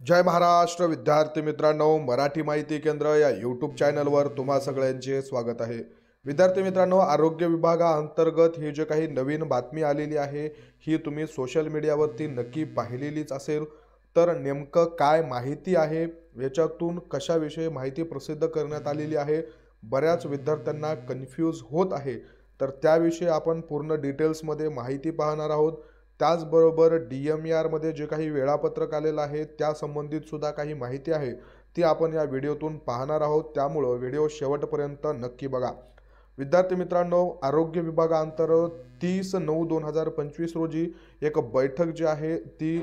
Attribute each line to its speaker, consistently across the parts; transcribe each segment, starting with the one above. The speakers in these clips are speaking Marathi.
Speaker 1: जय महाराष्ट्र विद्यार्थी मित्रांनो, मराठी माहिती केंद्र या यूट्यूब चॅनलवर तुम्हा सगळ्यांचे स्वागत आहे। विद्यार्थी मित्रांनो, आरोग्य विभागाअंतर्गत ही जे काही नवीन बातमी आलेली आहे ही तुम्ही सोशल मीडियावरती नक्की पाहिलेलीच असेल। तर नेमकं काय माहिती आहे, याच्यातून कशाविषयी माहिती प्रसिद्ध करण्यात आलेली आहे, बऱ्याच विद्यार्थ्यांना कन्फ्यूज होत आहे। तर त्याविषयी आपण पूर्ण डिटेल्समध्ये माहिती पाहणार आहोत। त्याचबरोबर DMER मध्ये जे काही वेळापत्रक आलेलं आहे त्या संबंधित सुद्धा काही माहिती आहे ती आपण या व्हिडिओतून पाहणार आहोत, त्यामुळे व्हिडिओ शेवटपर्यंत नक्की बघा। विद्यार्थी मित्रांनो, आरोग्य विभागाअंतर्गत 30/9/2025 रोजी एक बैठक जी आहे ती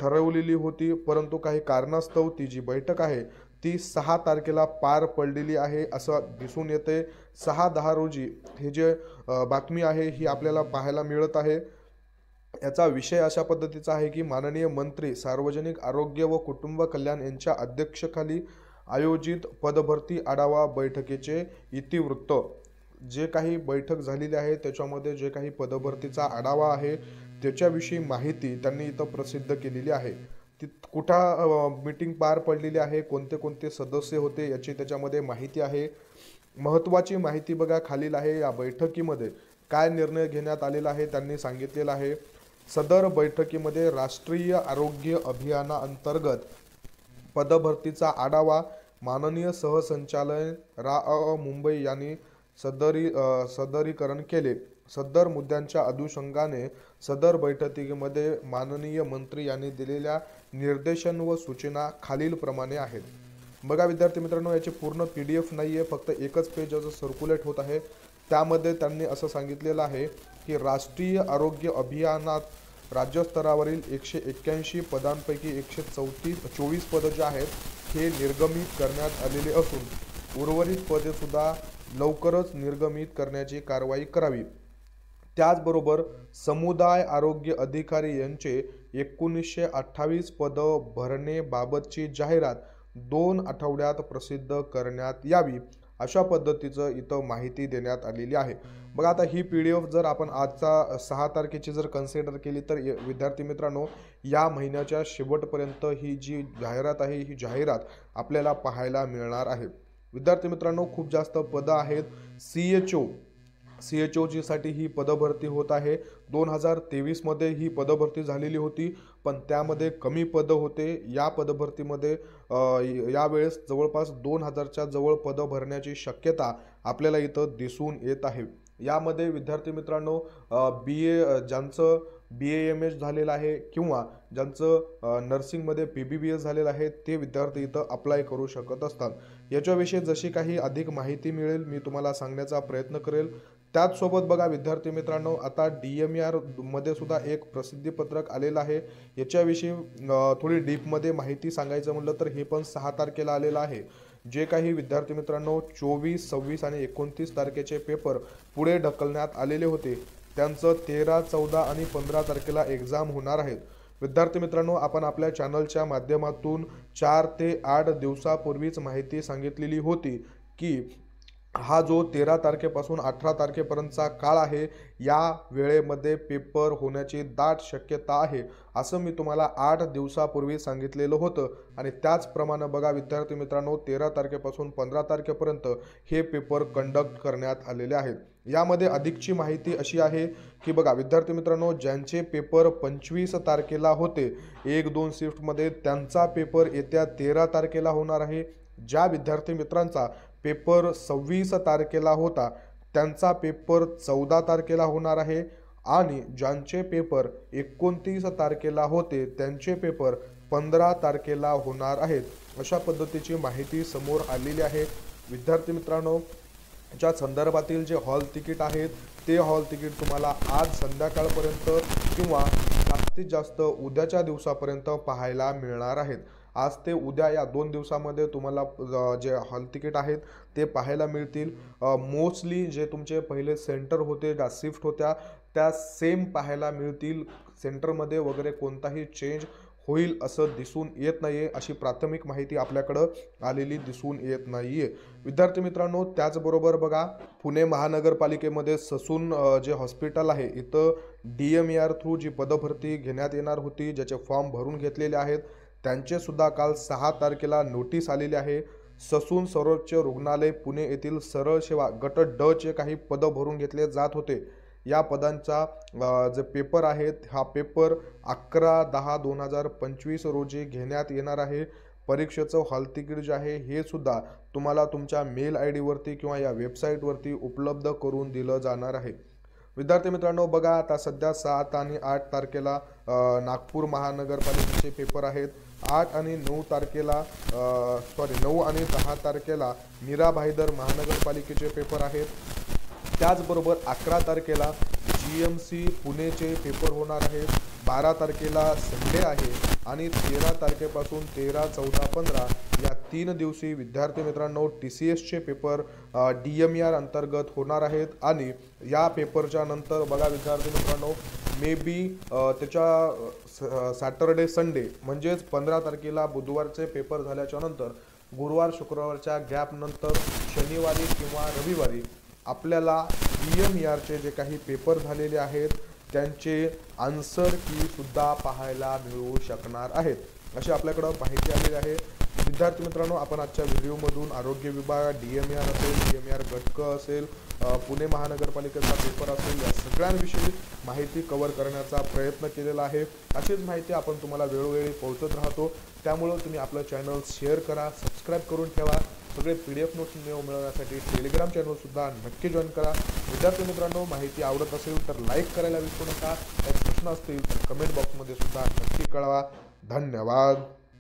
Speaker 1: ठरवलेली होती, परंतु काही कारणास्तव ती जी बैठक आहे ती 6 तारखेला पार पडलेली आहे असं दिसून येते। 6/10 रोजी हे जे बातमी आहे ही आपल्याला पाहायला मिळत आहे। याचा विषय अशा पद्धतीचा आहे की माननीय मंत्री सार्वजनिक आरोग्य व कुटुंब कल्याण यांच्या अध्यक्षतेखाली आयोजित पदभरती आढावा बैठकीचे इतिवृत्त जे काही बैठक झालेली आहे त्याच्यामध्ये जे काही पदभरतीचा आढावा आहे त्याच्याविषयी माहिती त्यांनी इथं प्रसिद्ध केलेली आहे। ती कुठं मीटिंग पार पडलेली आहे, कोणते कोणते सदस्य होते याची त्याच्यामध्ये माहिती आहे। महत्त्वाची माहिती बघा खालील आहे। या बैठकीमध्ये काय निर्णय घेण्यात आलेला आहे त्यांनी सांगितलेलं आहे। सदर बैठकीमध्ये राष्ट्रीय आरोग्य अभियानाअंतर्गत पदभरतीचा आढावा माननीय सहसंचालक मुंबई यांनी सदरीकरण केले। सदर मुद्द्यांच्या अनुषंगाने सदर बैठकीमध्ये माननीय मंत्री यांनी दिलेल्या निर्देशन व सूचना खालीलप्रमाणे आहेत। बघा विद्यार्थी मित्रांनो, याची पूर्ण PDF नाही आहे, फक्त एकच पेज असं सर्क्युलेट होत आहे। त्यामध्ये त्यांनी असं सांगितलेलं आहे की राष्ट्रीय आरोग्य अभियानात राज्यस्तरावरील 181 पदांपैकी 124 पदं जे आहेत हे निर्गमित करण्यात आलेले असून उर्वरित पदे सुद्धा लवकरच निर्गमित करण्याची कारवाई करावी। त्याचबरोबर समुदाय आरोग्य अधिकारी यांचे 1928 पदं भरण्याबाबतची जाहिरात 2 आठवड्यात प्रसिद्ध करण्यात यावी अशा पद्धतीचं इथं माहिती देण्यात आलेली आहे। बघा आता ही PDF जर आपण आजचा 6 तारखेची जर कन्सिडर केली तर विद्यार्थी मित्रांनो या महिन्याच्या शेवटपर्यंत ही जी जाहिरात आहे ही जाहिरात आपल्याला पाहायला मिळणार आहे। विद्यार्थी मित्रांनो, खूप जास्त पदं आहेत। CHO साठी ही पदभरती होत आहे। 2023 मध्ये ही पदभरती झालेली होती, पण त्यामध्ये कमी पदं होते। या पदभरतीमध्ये यावेळेस जवळपास 2000च्या जवळ पदं भरण्याची शक्यता आपल्याला इथं दिसून येत आहे। यामध्ये विद्यार्थी मित्रांनो ज्यांचं BAMS झालेलं आहे किंवा ज्यांचं नर्सिंगमध्ये PBBS झालेलं आहे ते विद्यार्थी इथं अप्लाय करू शकत असतात। याच्याविषयी जशी काही अधिक माहिती मिळेल मी तुम्हाला सांगण्याचा प्रयत्न करेल। त्याचसोबत बघा विद्यार्थी मित्रांनो, आता DMER मध्ये सुद्धा एक प्रसिद्धीपत्रक आलेलं आहे। याच्याविषयी थोडी डीपमध्ये माहिती सांगायचं म्हटलं तर हे पण 6 तारखेला आलेलं आहे। जे काही विद्यार्थी मित्रांनो 24, 26 आणि 29 तारखेचे पेपर पुढे ढकलण्यात आलेले होते त्यांचं 13, 14 आणि 15 तारखेला एक्झाम होणार आहेत। विद्यार्थी मित्रांनो, आपण आपल्या चॅनलच्या माध्यमातून 4 ते 8 दिवसापूर्वीच माहिती सांगितलेली होती की हा जो 13 तारखेपासून 18 तारखेपर्यंतचा काळ आहे या वेळेमध्ये पेपर होण्याची दाट शक्यता आहे असं मी तुम्हाला 8 दिवसापूर्वी सांगितलेलं होतं। आणि त्याचप्रमाणे बघा विद्यार्थी मित्रांनो 13 तारखेपासून 15 तारखेपर्यंत हे पेपर कंडक्ट करण्यात आलेले आहेत। यामध्ये अधिकची माहिती अशी आहे की बघा विद्यार्थी मित्रांनो, ज्यांचे पेपर 25 तारखेला होते 1-2 शिफ्टमध्ये त्यांचा पेपर येत्या 13 तारखेला होणार आहे। ज्या विद्यार्थी मित्रांचा पेपर 26 तारखेला होता त्यांचा पेपर 14 तारखेला होणार आहे आणि ज्यांचे पेपर 29 तारखेला होते त्यांचे पेपर 15 तारखेला होणार आहेत अशा पद्धतीची माहिती समोर आलेली आहे। विद्यार्थी मित्रांनो, च्या संदर्भातील जे हॉल तिकीट आहेत ते हॉल तिकीट तुम्हाला आज संध्याकाळपर्यंत किंवा जास्तीत जास्त उद्याच्या दिवसापर्यंत पाहायला मिळणार आहेत। आज ते उद्या या 2 दिवसामध्ये तुम्हाला जे हॉल तिकीट आहेत ते पाहायला मिळतील। मोस्टली जे तुमचे पहिले सेंटर होते, ज्या शिफ्ट होत्या त्या सेम पाहायला मिळतील। सेंटरमध्ये वगैरे कोणताही चेंज होईल असं दिसून येत नाहीये, अशी प्राथमिक माहिती आपल्याकडे आलेली दिसून येत नाहीये। विद्यार्थी मित्रांनो, त्याचबरोबर बघा पुणे महानगरपालिकेमध्ये ससून जे हॉस्पिटल आहे इथं DMER थ्रू जी पदभरती घेण्यात येणार होती, ज्याचे फॉर्म भरून घेतलेले आहेत त्यांचे सुद्धा काल 6 तारखेला नोटीस आलेली आहे। ससून सर्वोच्च रुग्णालय पुणे येथील सरळ सेवा गट ड चे काही पद भरून घेतले जात होते। या पदांचा जे पेपर आहेत हा पेपर 11/10/2025 रोजी घेण्यात येणार आहे। परीक्षेचं हॉल तिकीट जे आहे हे सुद्धा तुम्हाला तुमच्या मेल ID वरती किंवा या वेबसाईटवरती उपलब्ध करून दिलं जाणार आहे। विद्यार्थी मित्रांनो, बघा आता सध्या 7 आणि 8 तारखेला नागपूर महानगरपालिकेचे पेपर आहेत। 8 आणि 9 तारखेला 9 आणि 10 तारखेला मीरा भाईदर महानगरपालिकेचे पेपर आहेत। त्याचबरोबर 11 तारखेला GMC पुणेचे पेपर होणार आहेत। 12 तारखेला संडे आहे आणि 13 तारखेपासून 13, 14, 15 या 3 दिवशी विद्यार्थी मित्रांनो TCSचे पेपर DMER अंतर्गत होणार आहेत। आणि या पेपरच्या नंतर बघा विद्यार्थी मित्रांनो, मे बी त्याच्या सॅटरडे संडे म्हणजेच 15 तारखेला बुधवारचे पेपर झाल्याच्या नंतर गुरुवार शुक्रवारच्या गॅप नंतर शनिवारी किंवा रविवारी आपल्याला DMERचे जे काही पेपर झालेले आहेत त्यांचे आन्सर की सुद्धा पाहायला मिळू शकणार आहेत, अशी आपल्याकडे माहिती आलेली आहे। विद्यार्थी मित्रांनो, आपण आजच्या व्हिडिओमधून आरोग्य विभाग DMER असेल, DMER घटक असेल, पुणे महानगरपालिकेचा पेपर असेल या सगळ्यांविषयी माहिती कव्हर करण्याचा प्रयत्न केलेला आहे। अशीच माहिती आपण तुम्हाला वेळोवेळी पोहोचत राहतो, त्यामुळे तुम्ही आपलं चॅनल शेअर करा, सबस्क्राईब करून ठेवा। सगळे PDF नोट्स मिळवण्यासाठी टेलिग्राम चॅनल सुद्धा नक्की जॉईन करा। विद्यार्थी मित्रांनो, माहिती आवडत असेल तर लाईक करायला विसरू नका। काही प्रश्न असतील तर कमेंट बॉक्समध्ये सुद्धा नक्की कळवा। धन्यवाद।